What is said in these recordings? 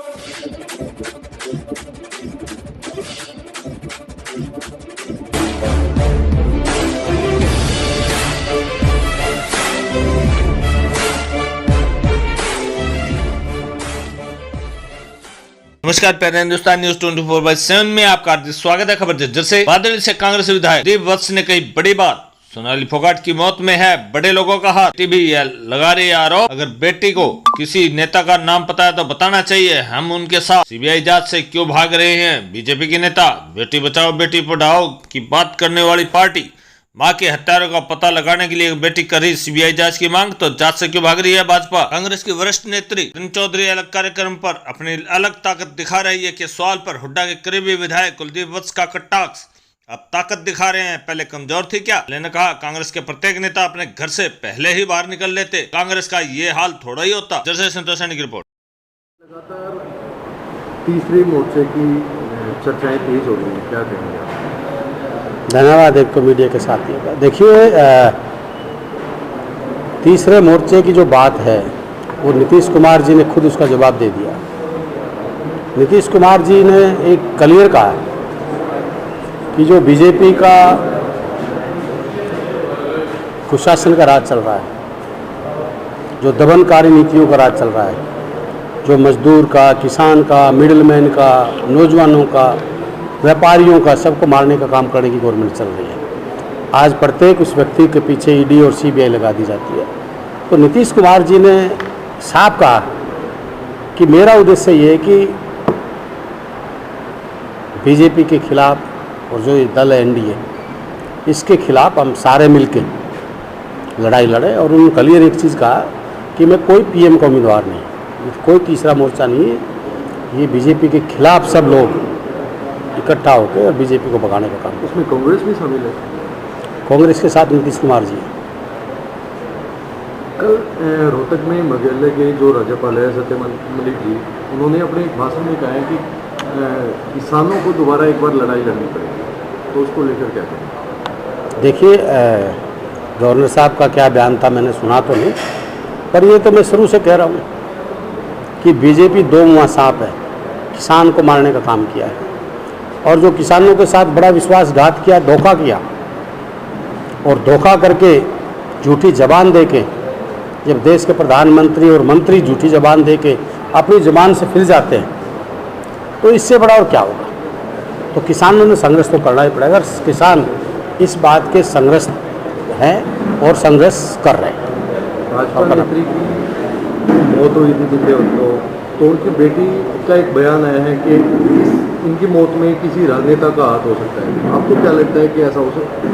नमस्कार, प्यारे हिंदुस्तान न्यूज 24/7 में आपका हार्दिक स्वागत है। खबर जज्जर से बादल से कांग्रेस विधायक दीप वत्स ने कही बड़ी बात। सोनाली फोगाट की मौत में है बड़े लोगों का हाथ। बेटी भी लगा रही है आरोप। अगर बेटी को किसी नेता का नाम पता है तो बताना चाहिए, हम उनके साथ। सीबीआई जांच से क्यों भाग रहे हैं बीजेपी के नेता? बेटी बचाओ बेटी पढ़ाओ की बात करने वाली पार्टी मां के हत्यारों का पता लगाने के लिए बेटी कर रही सीबीआई जांच की मांग, तो जांच से क्यों भाग रही है भाजपा? कांग्रेस की वरिष्ठ नेत्री रिंकू चौधरी अलग कार्यक्रम पर अपनी अलग ताकत दिखा रही है कि सवाल पर हुड्डा के करीबी विधायक कुलदीप वत्स का कटाक्ष अब ताकत दिखा रहे हैं, पहले कमजोर थी क्या? मैंने कहा कांग्रेस के प्रत्येक नेता अपने घर से पहले ही बाहर निकल लेते, कांग्रेस का ये हाल थोड़ा ही होता। जैसे संतोष सैनी की रिपोर्ट। लगातार तीसरे मोर्चे की चर्चाएं तेज हो रही हैं, क्या कहेंगे आप? धन्यवाद एक मीडिया के साथ। देखिए, तीसरे मोर्चे की जो बात है वो नीतीश कुमार जी ने खुद उसका जवाब दे दिया। नीतीश कुमार जी ने एक क्लियर कहा कि जो बीजेपी का कुशासन का राज चल रहा है, जो दमनकारी नीतियों का राज चल रहा है, जो मजदूर का, किसान का, मिडिलमैन का, नौजवानों का, व्यापारियों का, सबको मारने का काम करने की गवर्नमेंट चल रही है। आज प्रत्येक उस व्यक्ति के पीछे ईडी और सीबीआई लगा दी जाती है। तो नीतीश कुमार जी ने साफ कहा कि मेरा उद्देश्य ये है कि बीजेपी के खिलाफ और जो ये दल है एनडीए, इसके खिलाफ हम सारे मिलके लड़ाई लड़े। और उन्होंने क्लियर एक चीज़ कहा कि मैं कोई पीएम का उम्मीदवार नहीं, कोई तीसरा मोर्चा नहीं है, ये बीजेपी के खिलाफ सब लोग इकट्ठा होकर और बीजेपी को भगाने का काम। उसमें कांग्रेस भी शामिल है? कांग्रेस के साथ नीतीश कुमार जी। कल रोहतक में मेघालय के जो राज्यपाल है सत्यपाल मलिक जी, उन्होंने अपने एक भाषण में कहा है कि किसानों को दोबारा एक बार लड़ाई लड़नी पड़ेगी, तो उसको लेकर क्या करें? देखिए, गवर्नर साहब का क्या बयान था मैंने सुना तो नहीं, पर ये तो मैं शुरू से कह रहा हूँ कि बीजेपी दो मुँहा सांप है, किसान को मारने का काम किया है और जो किसानों के साथ बड़ा विश्वासघात किया, धोखा किया और धोखा करके झूठी जबान देके, जब देश के प्रधानमंत्री और मंत्री झूठी जबान देके अपनी जबान से फिर जाते हैं तो इससे बड़ा और क्या होगा? तो किसानों ने संघर्ष तो करना ही पड़ेगा। किसान इस बात के संघर्ष हैं और संघर्ष कर रहे हैं। भाजपा नेत्री की मौत हुई थी तो उनकी बेटी का एक बयान आया है कि इनकी मौत में किसी राजनेता का हाथ हो सकता है। आपको क्या लगता है कि ऐसा हो सकता है?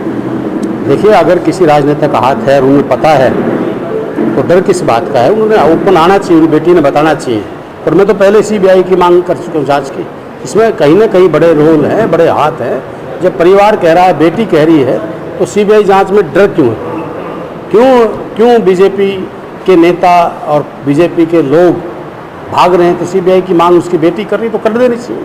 देखिए, अगर किसी राजनेता का हाथ है और उन्हें पता है तो डर किस बात का है? उन्होंने ओपन आना चाहिए, उनकी बेटी ने बताना चाहिए। और मैं तो पहले सीबीआई की मांग कर चुका हूँ जांच की। इसमें कहीं ना कहीं बड़े रोल हैं, बड़े हाथ हैं। जब परिवार कह रहा है, बेटी कह रही है, तो सीबीआई जांच में डर क्यों है? क्यों बीजेपी के नेता और बीजेपी के लोग भाग रहे हैं? तो सीबीआई की मांग उसकी बेटी कर रही तो कर देनी चाहिए।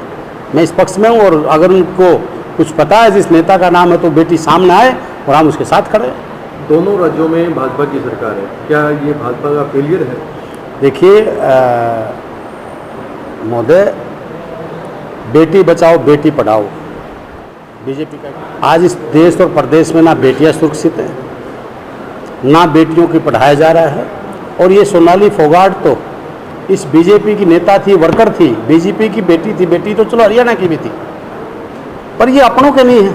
मैं इस पक्ष में हूँ और अगर उनको कुछ पता है जिस नेता का नाम है तो बेटी सामने आए और हम उसके साथ खड़े हैं। दोनों राज्यों में भाजपा की सरकार है, क्या ये भाजपा का फेलियर है? देखिए महोदय, बेटी बचाओ बेटी पढ़ाओ बीजेपी का आज इस देश और प्रदेश में ना बेटियां सुरक्षित हैं, ना बेटियों की पढ़ाया जा रहा है। और ये सोनाली फोगाट तो इस बीजेपी की नेता थी, वर्कर थी, बीजेपी की बेटी थी। बेटी तो चलो हरियाणा की भी थी, पर ये अपनों के नहीं है।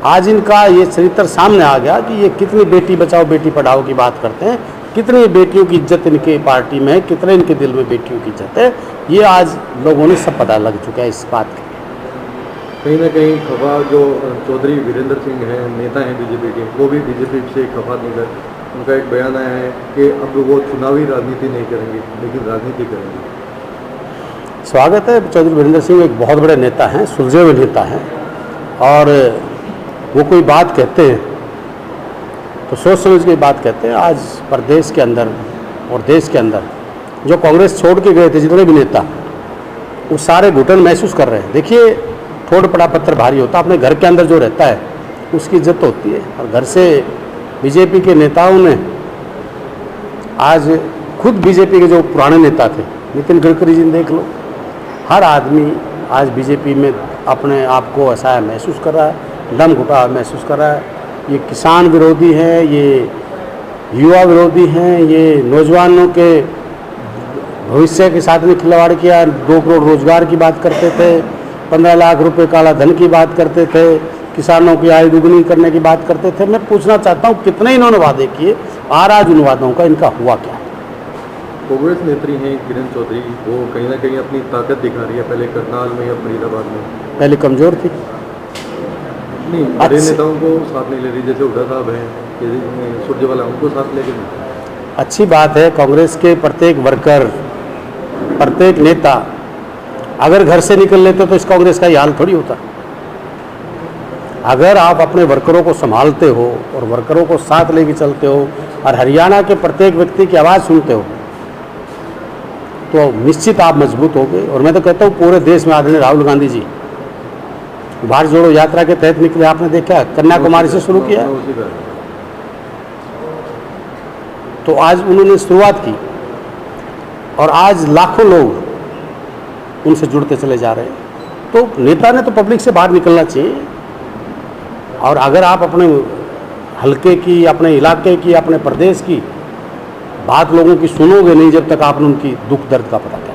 आज इनका ये चरित्र सामने आ गया कि ये कितनी बेटी बचाओ बेटी पढ़ाओ की बात करते हैं, कितनी बेटियों की इज्जत इनके पार्टी में है, कितने इनके दिल में बेटियों की इज्जत है, ये आज लोगों ने सब पता लग चुका है इस बात की। कहीं ना कहीं खफा जो चौधरी वीरेंद्र सिंह हैं, नेता हैं बीजेपी के, वो भी बीजेपी से खफा निकल, उनका एक बयान आया है कि अब वो चुनावी राजनीति नहीं करेंगे लेकिन राजनीति करेंगे। स्वागत है, चौधरी वीरेंद्र सिंह एक बहुत बड़े नेता हैं, सुलझे हुए नेता हैं, और वो कोई बात कहते हैं तो सोच समझ के बात कहते हैं। आज प्रदेश के अंदर और देश के अंदर जो कांग्रेस छोड़ के गए थे जितने भी नेता, वो सारे घुटन महसूस कर रहे हैं। देखिए, ठोड़ पड़ा पत्थर भारी होता, अपने घर के अंदर जो रहता है उसकी इज्जत होती है। और घर से बीजेपी के नेताओं ने आज खुद बीजेपी के जो पुराने नेता थे नितिन गडकरी जी ने देख लो, हर आदमी आज बीजेपी में अपने आप को ऐसा महसूस कर रहा है, दम घुटा महसूस कर रहा है। ये किसान विरोधी हैं, ये युवा विरोधी हैं, ये नौजवानों के भविष्य के साथ में खिलवाड़ किया। 2 करोड़ रोजगार की बात करते थे, 15 लाख रुपए काला धन की बात करते थे, किसानों की आय दुगनी करने की बात करते थे। मैं पूछना चाहता हूँ कितने इन्होंने वादे किए और आज उन वादों का इनका हुआ क्या? कांग्रेस नेत्री हैं किरण चौधरी, वो कहीं ना कहीं अपनी ताकत दिखा रही है, पहले करनाल में या फरीदाबाद में। पहले कमजोर थी, नहीं, बड़े नेताओं को साथ नहीं ले रही, जैसे हुड्डा साहब हैं, सुरजेवाला, उनको साथ लेके नहीं। अच्छी बात है। कांग्रेस के प्रत्येक वर्कर, प्रत्येक नेता अगर घर से निकल लेते तो इस कांग्रेस का ये हाल थोड़ी होता। अगर आप अपने वर्करों को संभालते हो और वर्करों को साथ लेके चलते हो और हरियाणा के प्रत्येक व्यक्ति की आवाज़ सुनते हो तो निश्चित आप मजबूत हो गए। और मैं तो कहता हूँ पूरे देश में आदरणीय राहुल गांधी जी भारत जोड़ो यात्रा के तहत निकले, आपने देखा कन्याकुमारी से शुरू किया, तो आज उन्होंने शुरुआत की और आज लाखों लोग उनसे जुड़ते चले जा रहे हैं। तो नेता ने तो पब्लिक से बाहर निकलना चाहिए। और अगर आप अपने हलके की, अपने इलाके की, अपने प्रदेश की बात लोगों की सुनोगे नहीं जब तक आपने उनकी दुख दर्द का पता नहीं।